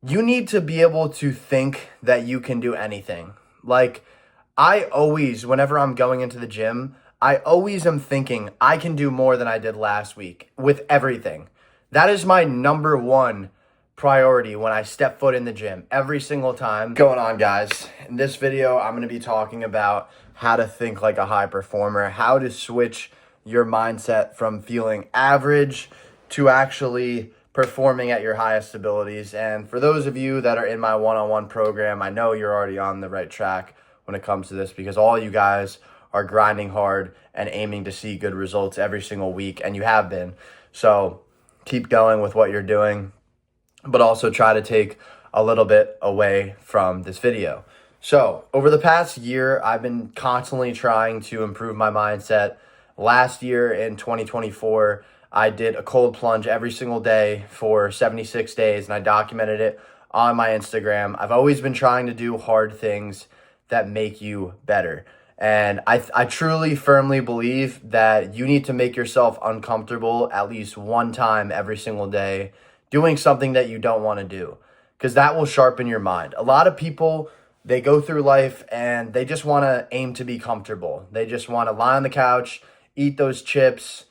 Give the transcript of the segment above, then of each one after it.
you need to be able to think that you can do anything. Like, I always, whenever I'm going into the gym, I always am thinking I can do more than I did last week with everything. That is my number one priority when I step foot in the gym every single time. What's going on, guys? In this video, I'm going to be talking about how to think like a high performer, how to switch your mindset from feeling average to actually performing at your highest abilities. And for those of you that are in my one-on-one program, I know you're already on the right track when it comes to this, because all you guys are grinding hard and aiming to see good results every single week, and you have been. So keep going with what you're doing, but also try to take a little bit away from this video. So over the past year, I've been constantly trying to improve my mindset. Last year in 2024, I did a cold plunge every single day for 76 days, and I documented it on my Instagram. I've always been trying to do hard things that make you better. And I truly, firmly believe that you need to make yourself uncomfortable at least one time every single day doing something that you don't want to do, because that will sharpen your mind. A lot of people, they go through life and they just want to aim to be comfortable. They just want to lie on the couch, eat those chips,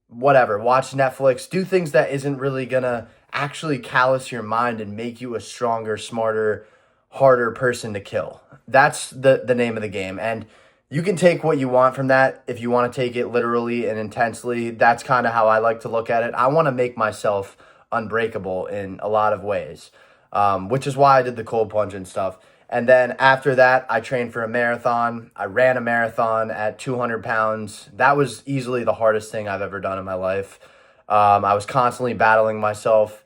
whatever, watch Netflix, do things that isn't really gonna actually callous your mind and make you a stronger, smarter, harder person to kill. That's the name of the game. And you can take what you want from that. If you want to take it literally and intensely, that's kind of how I like to look at it. I want to make myself unbreakable in a lot of ways, which is why I did the cold plunge and stuff. And then after that, I trained for a marathon. I ran a marathon at 200 pounds. That was easily the hardest thing I've ever done in my life. I was constantly battling myself.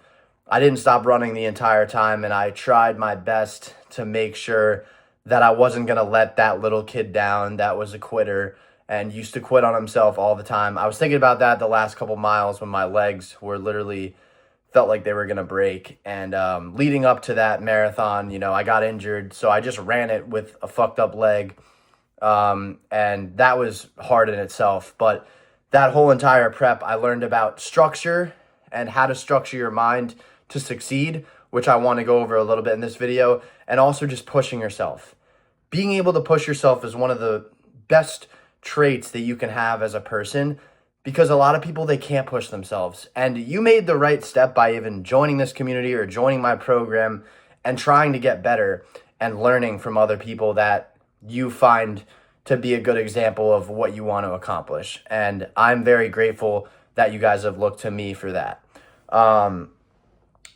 I didn't stop running the entire time, and I tried my best to make sure that I wasn't going to let that little kid down that was a quitter and used to quit on himself all the time. I was thinking about that the last couple miles when my legs were literally felt like they were going to break. And leading up to that marathon, I got injured. So I just ran it with a fucked up leg. And that was hard in itself. But that whole entire prep, I learned about structure and how to structure your mind to succeed, which I want to go over a little bit in this video. And also just pushing yourself. Being able to push yourself is one of the best traits that you can have as a person, because a lot of people, they can't push themselves. And you made the right step by even joining this community or joining my program and trying to get better and learning from other people that you find to be a good example of what you want to accomplish. And I'm very grateful that you guys have looked to me for that.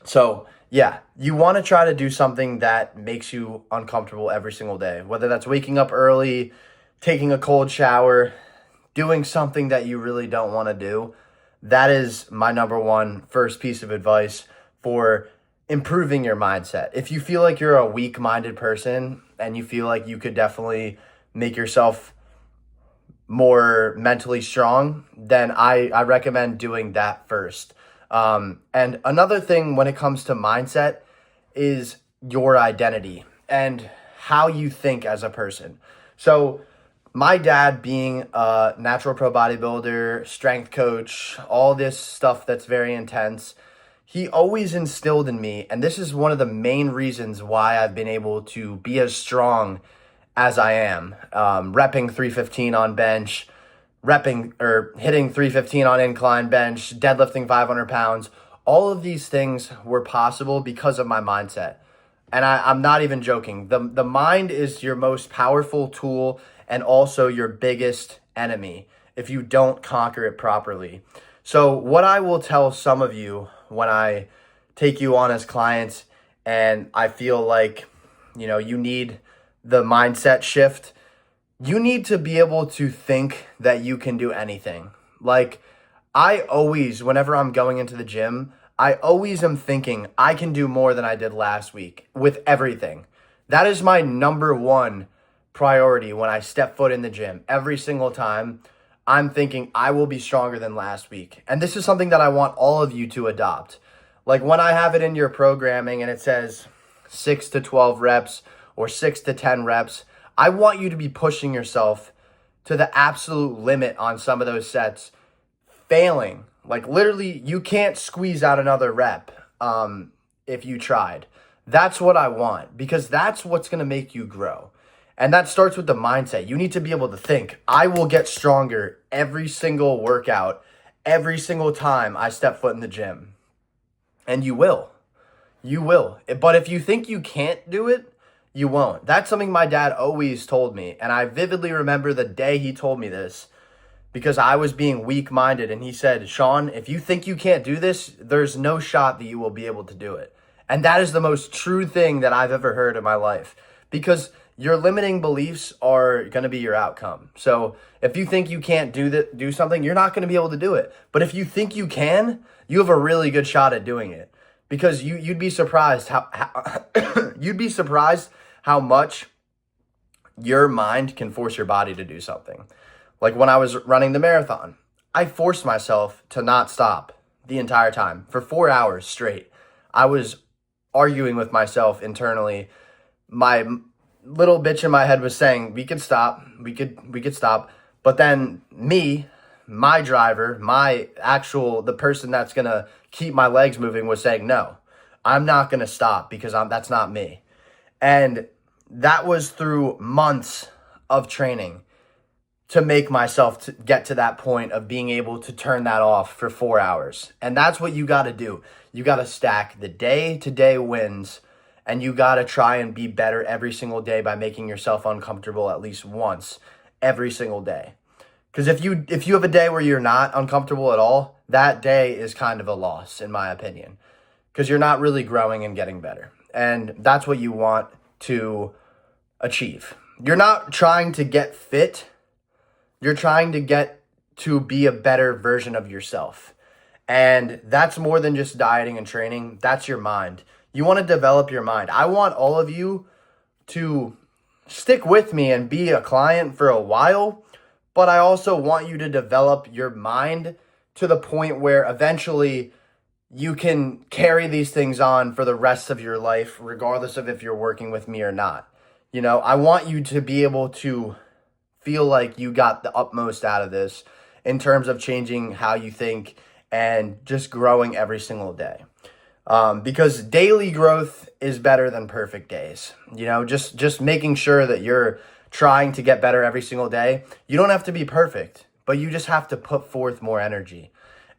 So yeah, you want to try to do something that makes you uncomfortable every single day, whether that's waking up early, taking a cold shower, doing something that you really don't want to do. That is my number one first piece of advice for improving your mindset. If you feel like you're a weak-minded person and you feel like you could definitely make yourself more mentally strong, then I recommend doing that first. And another thing when it comes to mindset is your identity and how you think as a person. So my dad, being a natural pro bodybuilder, strength coach, all this stuff that's very intense, he always instilled in me, and this is one of the main reasons why I've been able to be as strong as I am, repping 315 on bench, repping or hitting 315 on incline bench, deadlifting 500 pounds. All of these things were possible because of my mindset. And I'm not even joking. The mind is your most powerful tool and also your biggest enemy if you don't conquer it properly. So what I will tell some of you when I take you on as clients and I feel like, you need the mindset shift, you need to be able to think that you can do anything. Like, I always, whenever I'm going into the gym, I always am thinking I can do more than I did last week with everything. That is my number one priority when I step foot in the gym. Every single time, I'm thinking I will be stronger than last week. And this is something that I want all of you to adopt. Like when I have it in your programming and it says 6 to 12 reps or 6 to 10 reps, I want you to be pushing yourself to the absolute limit on some of those sets, failing. Like literally, you can't squeeze out another rep. if you tried. That's what I want, because that's what's going to make you grow. And that starts with the mindset. You need to be able to think, I will get stronger every single workout, every single time I step foot in the gym. And you will. You will. But if you think you can't do it, you won't. That's something my dad always told me. And I vividly remember the day he told me this, because I was being weak-minded. And he said, Sean, if you think you can't do this, there's no shot that you will be able to do it. And that is the most true thing that I've ever heard in my life, because your limiting beliefs are going to be your outcome. So if you think you can't do something, you're not going to be able to do it. But if you think you can, you have a really good shot at doing it, because you'd be surprised how you'd be surprised how much your mind can force your body to do something. Like when I was running the marathon, I forced myself to not stop the entire time for 4 hours straight. I was arguing with myself internally. My little bitch in my head was saying, we could stop, we could stop. But then my driver, the person that's going to keep my legs moving was saying, no, I'm not going to stop, because that's not me. And that was through months of training to make myself to get to that point of being able to turn that off for 4 hours. And that's what you got to do. You got to stack the day-to-day wins, and you got to try and be better every single day by making yourself uncomfortable at least once every single day. Because if you have a day where you're not uncomfortable at all, that day is kind of a loss, in my opinion, because you're not really growing and getting better. And that's what you want to achieve. You're not trying to get fit. You're trying to get to be a better version of yourself. And that's more than just dieting and training. That's your mind. You want to develop your mind. I want all of you to stick with me and be a client for a while, but I also want you to develop your mind to the point where eventually you can carry these things on for the rest of your life, regardless of if you're working with me or not. You know, I want you to be able to feel like you got the utmost out of this in terms of changing how you think and just growing every single day. Because daily growth is better than perfect days. You know, just making sure that you're trying to get better every single day. You don't have to be perfect, but you just have to put forth more energy.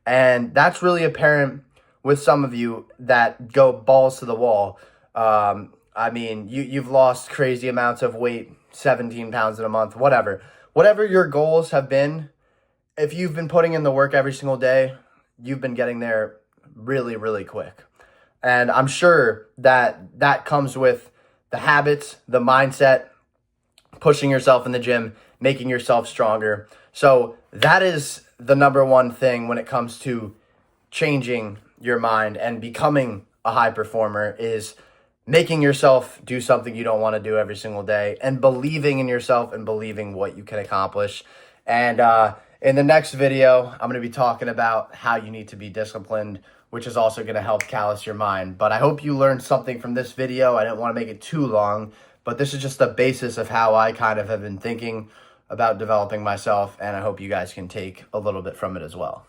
And that's really apparent with some of you that go balls to the wall. I mean, you've lost crazy amounts of weight, 17 pounds in a month, whatever. Whatever your goals have been, if you've been putting in the work every single day, you've been getting there really, really quick. And I'm sure that comes with the habits, the mindset, pushing yourself in the gym, making yourself stronger. So that is the number one thing when it comes to changing your mind and becoming a high performer, is making yourself do something you don't want to do every single day, and believing in yourself and believing what you can accomplish. And in the next video, I'm going to be talking about how you need to be disciplined, which is also going to help callous your mind. But I hope you learned something from this video. I didn't want to make it too long, but this is just the basis of how I kind of have been thinking about developing myself, and I hope you guys can take a little bit from it as well.